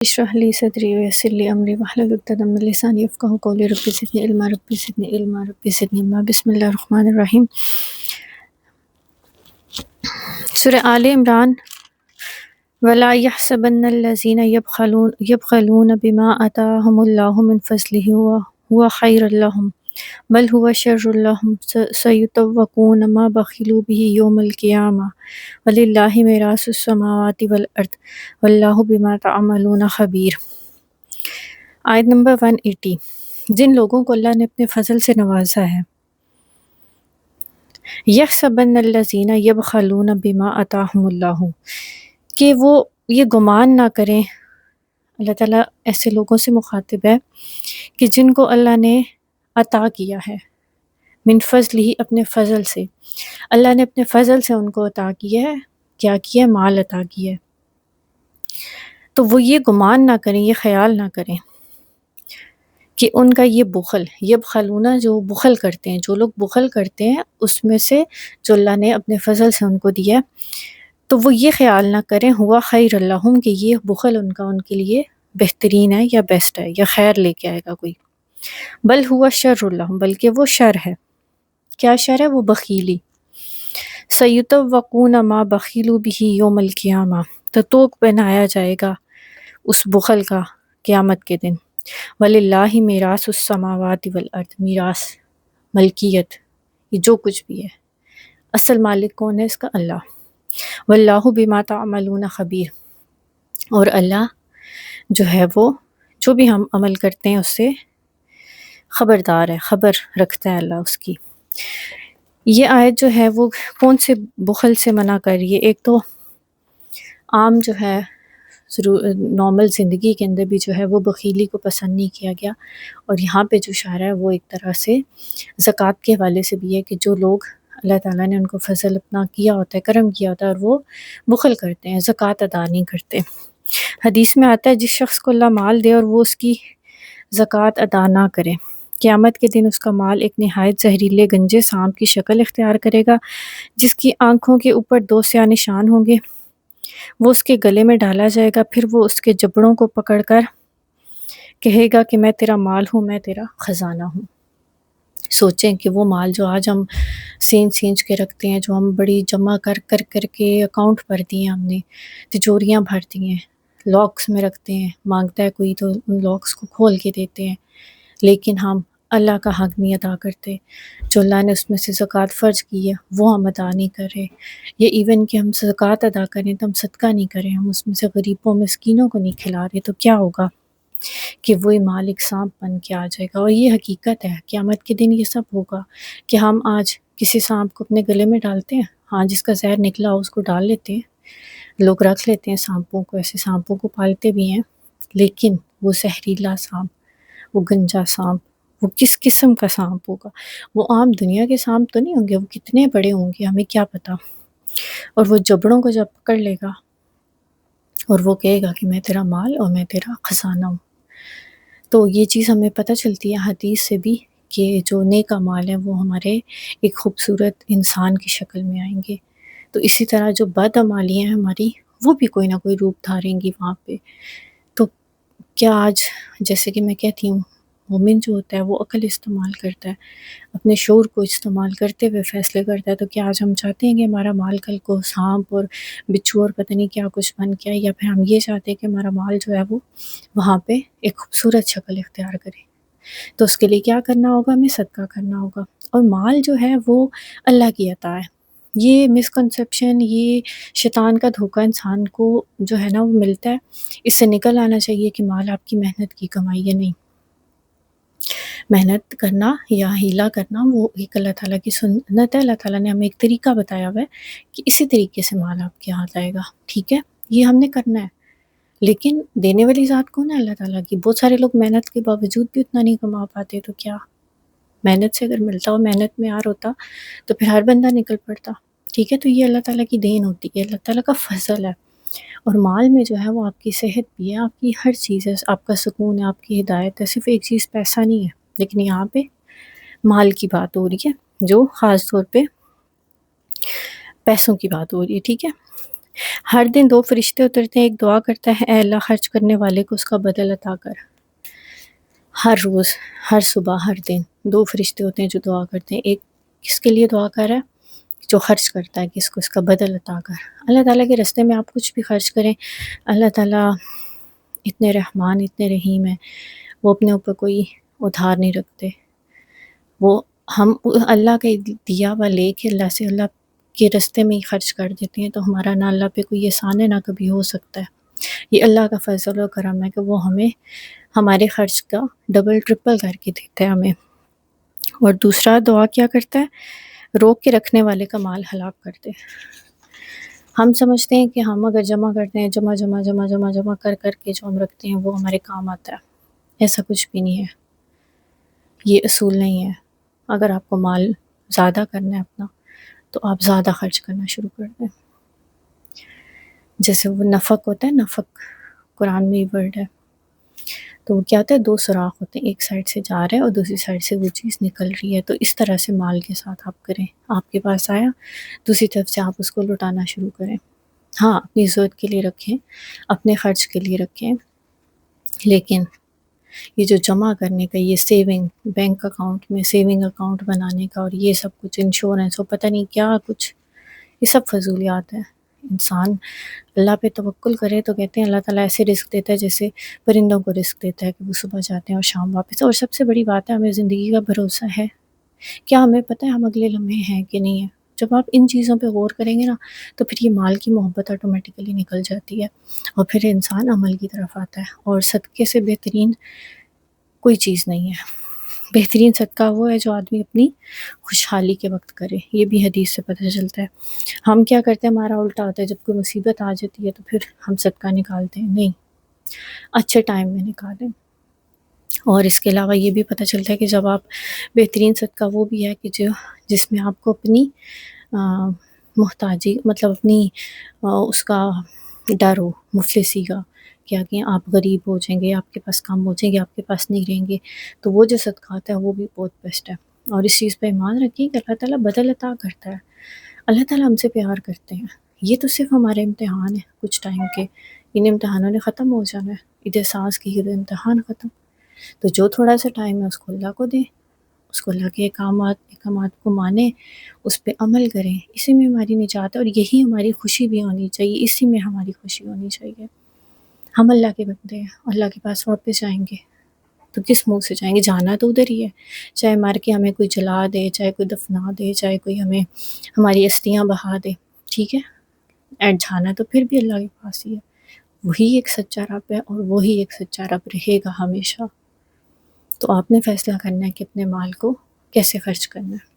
اشرح لي صدري ويسر لي امري واحلل عقدة من لساني يفقهوا قولي رب زدني علما رب زدني علما رب زدنی علما۔ بسم اللہ الرحمن الرحیم۔ سورہ آل عمران۔ ولا يحسبن الذين يبخلون بما آتاهم الله من فضله هو خير لهم بل هو شر لهم سيطوقون ما بخلوا به يوم القيامة ولله ميراث السماوات والأرض والله بما تعملون خبير۔ آیت نمبر 180۔ جن لوگوں کو اللہ نے اپنے فضل سے نوازا ہے، یحسبن الذین یبخلون بما آتاہم اللہ، کہ وہ یہ گمان نہ کریں، اللہ تعالیٰ ایسے لوگوں سے مخاطب ہے کہ جن کو اللہ نے عطا کیا ہے، من فضل ہی، اپنے فضل سے، اللہ نے اپنے فضل سے ان کو عطا کیا ہے، کیا کیا ہے؟ مال عطا کیا ہے، تو وہ یہ گمان نہ کریں، یہ خیال نہ کریں کہ ان کا یہ بخل، یبخلون، جو بخل کرتے ہیں، جو لوگ بخل کرتے ہیں اس میں سے جو اللہ نے اپنے فضل سے ان کو دیا ہے، تو وہ یہ خیال نہ کریں ہوا خیر لہم، کہ یہ بخل ان کے لیے بہترین ہے یا بیسٹ ہے یا خیر لے کے آئے گا کوئی، بل ہوا شر لہم، بلکہ وہ شر ہے۔ کیا شر ہے؟ وہ بخیلی۔ سیطوقون ما بخلوا بہ یوم القیامہ، تو توق بنایا جائے گا اس بخل کا قیامت کے دن۔ وَلِلَّهِ مِيرَاثُ السَّمَاوَاتِ وَالْأَرْضِ، میراث، ملکیت، یہ جو کچھ بھی ہے، اصل مالک کون ہے اس کا؟ اللہ۔ وَاللَّهُ بِمَا تَعْمَلُونَ خبیر، اور اللہ جو ہے وہ جو بھی ہم عمل کرتے ہیں اس سے خبردار ہے، خبر رکھتا ہے اللہ اس کی۔ یہ آیت جو ہے وہ کون سے بخل سے منع کر رہی ہے؟ ایک تو عام جو ہے نارمل زندگی کے اندر بھی جو ہے وہ بخیلی کو پسند نہیں کیا گیا، اور یہاں پہ جو اشارہ ہے وہ ایک طرح سے زکوٰۃ کے حوالے سے بھی ہے کہ جو لوگ اللہ تعالیٰ نے ان کو فضل اپنا کیا ہوتا ہے، کرم کیا ہوتا ہے، اور وہ بخل کرتے ہیں، زکوٰۃ ادا نہیں کرتے۔ حدیث میں آتا ہے جس شخص کو اللہ مال دے اور وہ اس کی زکوٰۃ ادا نہ کرے، قیامت کے دن اس کا مال ایک نہایت زہریلے گنجے سانپ کی شکل اختیار کرے گا، جس کی آنکھوں کے اوپر 2 سیاہ نشان ہوں گے، وہ اس کے گلے میں ڈالا جائے گا، پھر وہ اس کے جبڑوں کو پکڑ کر کہے گا کہ میں تیرا مال ہوں، میں تیرا خزانہ ہوں۔ سوچیں کہ وہ مال جو آج ہم سینچ کے رکھتے ہیں، جو ہم بڑی جمع کر کے اکاؤنٹ بھر دیے ہیں، ہم نے تجوریاں بھر دی ہیں، لاکس میں رکھتے ہیں، مانگتا ہے کوئی تو ان لاکس کو کھول کے دیتے ہیں، لیکن ہم اللہ کا حق نہیں ادا کرتے، جو اللہ نے اس میں سے زکوٰۃ فرض کی ہے وہ ہم ادا نہیں کر رہے، یا ایون کہ ہم زکوٰۃ ادا کریں تو ہم صدقہ نہیں کریں، ہم اس میں سے غریبوں مسکینوں کو نہیں کھلا رہے، تو کیا ہوگا کہ وہی مال ایک سانپ بن کے آ جائے گا۔ اور یہ حقیقت ہے، قیامت کے دن یہ سب ہوگا کہ ہم آج کسی سانپ کو اپنے گلے میں ڈالتے ہیں، ہاں جس کا زہر نکلا ہو اس کو ڈال لیتے ہیں، لوگ رکھ لیتے ہیں سانپوں کو، ایسے سانپوں کو پالتے بھی ہیں، لیکن وہ زہریلا سانپ، وہ گنجا سانپ، وہ کس قسم کا سانپ ہوگا؟ وہ عام دنیا کے سانپ تو نہیں ہوں گے، وہ کتنے بڑے ہوں گے ہمیں کیا پتہ، اور وہ جبڑوں کو جب پکڑ لے گا اور وہ کہے گا کہ میں تیرا مال اور میں تیرا خزانہ ہوں۔ تو یہ چیز ہمیں پتہ چلتی ہے حدیث سے بھی کہ جو نیک اعمال ہیں وہ ہمارے ایک خوبصورت انسان کی شکل میں آئیں گے، تو اسی طرح جو بد اعمالیاں ہیں ہماری، وہ بھی کوئی نہ کوئی روپ دھاریں گی وہاں پہ۔ تو کیا آج جیسے کہ میں کہتی ہوں، مومن جو ہوتا ہے وہ عقل استعمال کرتا ہے، اپنے شعور کو استعمال کرتے ہوئے فیصلے کرتا ہے، تو کیا آج ہم چاہتے ہیں کہ ہمارا مال کل کو سانپ اور بچھو اور پتہ نہیں کیا کچھ بن کے آئے، یا پھر ہم یہ چاہتے ہیں کہ ہمارا مال جو ہے وہ وہاں پہ ایک خوبصورت شکل اختیار کرے؟ تو اس کے لیے کیا کرنا ہوگا؟ ہمیں صدقہ کرنا ہوگا، اور مال جو ہے وہ اللہ کی عطا ہے۔ یہ مسکنسیپشن، یہ شیطان کا دھوکہ انسان کو جو ہے نا وہ ملتا ہے، اس سے نکل آنا چاہیے کہ مال آپ کی محنت کی کمائی ہے، نہیں، محنت کرنا یا ہیلا کرنا وہ ایک اللہ تعالیٰ کی سنت ہے، اللہ تعالیٰ نے ہمیں ایک طریقہ بتایا ہوا ہے کہ اسی طریقے سے مال آپ کے ہاتھ آئے گا، ٹھیک ہے، یہ ہم نے کرنا ہے، لیکن دینے والی ذات کون ہے؟ اللہ تعالیٰ کی۔ بہت سارے لوگ محنت کے باوجود بھی اتنا نہیں کما پاتے، تو کیا محنت سے اگر ملتا ہو، محنت میں ہوتا تو پھر ہر بندہ نکل پڑتا، ٹھیک ہے، تو یہ اللہ تعالیٰ کی دین ہوتی ہے، اللہ تعالیٰ کا فضل ہے۔ اور مال میں جو ہے وہ آپ کی صحت بھی ہے، آپ کی ہر چیز ہے، آپ کا سکون ہے، آپ کی ہدایت ہے، صرف ایک چیز پیسہ نہیں ہے، لیکن یہاں پہ مال کی بات ہو رہی ہے، جو خاص طور پہ پیسوں کی بات ہو رہی ہے، ٹھیک ہے۔ ہر دن 2 فرشتے اترتے ہیں، ایک دعا کرتا ہے اے اللہ خرچ کرنے والے کو اس کا بدل عطا کر۔ ہر روز، ہر صبح، ہر دن 2 فرشتے ہوتے ہیں جو دعا کرتے ہیں، ایک کس کے لیے دعا کر رہا ہے؟ جو خرچ کرتا ہے کہ اس کو اس کا بدل عطا کر۔ اللہ تعالیٰ کے راستے میں آپ کچھ بھی خرچ کریں، اللہ تعالیٰ اتنے رحمان، اتنے رحیم ہیں، وہ اپنے اوپر کوئی ادھار نہیں رکھتے۔ وہ ہم اللہ کا دیا ہوا لے کے اللہ سے اللہ کے راستے میں ہی خرچ کر دیتے ہیں، تو ہمارا نہ اللہ پہ کوئی احسان ہے نہ کبھی ہو سکتا ہے۔ یہ اللہ کا فضل و کرم ہے کہ وہ ہمیں ہمارے خرچ کا ڈبل ٹرپل کر کے دیتا ہے ہمیں۔ اور دوسرا دعا کیا کرتا ہے؟ روک کے رکھنے والے کا مال ہلاک کر دے۔ ہم سمجھتے ہیں کہ ہم اگر جمع کرتے ہیں، جمع کر کے جو ہم رکھتے ہیں وہ ہمارے کام آتا ہے، ایسا کچھ بھی نہیں ہے، یہ اصول نہیں ہے۔ اگر آپ کو مال زیادہ کرنا ہے اپنا تو آپ زیادہ خرچ کرنا شروع کر دیں۔ جیسے وہ نفق ہوتا ہے، نفق قرآن میں ہی ورڈ ہے، تو وہ کیا ہوتا ہے؟ 2 سوراخ ہوتے ہیں، ایک سائڈ سے جا رہا ہے اور دوسری سائڈ سے وہ چیز نکل رہی ہے، تو اس طرح سے مال کے ساتھ آپ کریں۔ آپ کے پاس آیا، دوسری طرف سے آپ اس کو لٹانا شروع کریں۔ ہاں اپنی ضرورت کے لیے رکھیں، اپنے خرچ کے لیے رکھیں، لیکن یہ جو جمع کرنے کا، یہ سیونگ، بینک اکاؤنٹ میں سیونگ اکاؤنٹ بنانے کا اور یہ سب کچھ انشورنس اور پتہ نہیں کیا کچھ، یہ سب فضولیات ہیں۔ انسان اللہ پہ توکل کرے تو کہتے ہیں اللہ تعالیٰ ایسے رزق دیتا ہے جیسے پرندوں کو رزق دیتا ہے کہ وہ صبح جاتے ہیں اور شام واپس۔ اور سب سے بڑی بات ہے ہمیں زندگی کا بھروسہ ہے، کیا ہمیں پتہ ہے ہم اگلے لمحے ہیں کہ نہیں ہے؟ جب آپ ان چیزوں پہ غور کریں گے نا تو پھر یہ مال کی محبت آٹومیٹیکلی نکل جاتی ہے اور پھر انسان عمل کی طرف آتا ہے۔ اور صدقے سے بہترین کوئی چیز نہیں ہے۔ بہترین صدقہ وہ ہے جو آدمی اپنی خوشحالی کے وقت کرے، یہ بھی حدیث سے پتہ چلتا ہے۔ ہم کیا کرتے ہیں، ہمارا الٹا ہوتا ہے، جب کوئی مصیبت آ جاتی ہے تو پھر ہم صدقہ نکالتے ہیں، نہیں، اچھے ٹائم میں نکالیں۔ اور اس کے علاوہ یہ بھی پتہ چلتا ہے کہ جب آپ بہترین صدقہ وہ بھی ہے کہ جس میں آپ کو اپنی محتاجی، مطلب اپنی اس کا ڈر ہو مفلسی کا، کہ آگے آپ غریب ہو جائیں گے، آپ کے پاس کم ہو جائیں گے، آپ کے پاس نہیں رہیں گے، تو وہ جو صدقات ہے وہ بھی بہت بیسٹ ہے۔ اور اس چیز پہ ایمان رکھیں کہ اللہ تعالیٰ بدل عطا کرتا ہے، اللہ تعالیٰ ہم سے پیار کرتے ہیں۔ یہ تو صرف ہمارے امتحان ہیں کچھ ٹائم کے، ان امتحانوں نے ختم ہو جانا ہے، ادھر سانس کی ادھر امتحان ختم، تو جو تھوڑا سا ٹائم ہے اس کو اللہ کو دیں، اس کو اللہ کے احکامات کو مانیں، اس پہ عمل کریں، اسی میں ہماری نجات ہے اور یہی ہماری خوشی بھی ہونی چاہیے، اسی میں ہماری خوشی ہونی چاہیے۔ ہم اللہ کے بندے ہیں، اللہ کے پاس واپس جائیں گے تو کس منہ سے جائیں گے؟ جانا تو ادھر ہی ہے، چاہے مار کے ہمیں کوئی جلا دے، چاہے کوئی دفنا دے، چاہے کوئی ہمیں ہماری استھیاں بہا دے، ٹھیک ہے، اینڈ جانا تو پھر بھی اللہ کے پاس ہی ہے۔ وہی ایک سچا رب ہے اور وہی ایک سچا رب رہے گا ہمیشہ۔ تو آپ نے فیصلہ کرنا ہے کہ اپنے مال کو کیسے خرچ کرنا ہے۔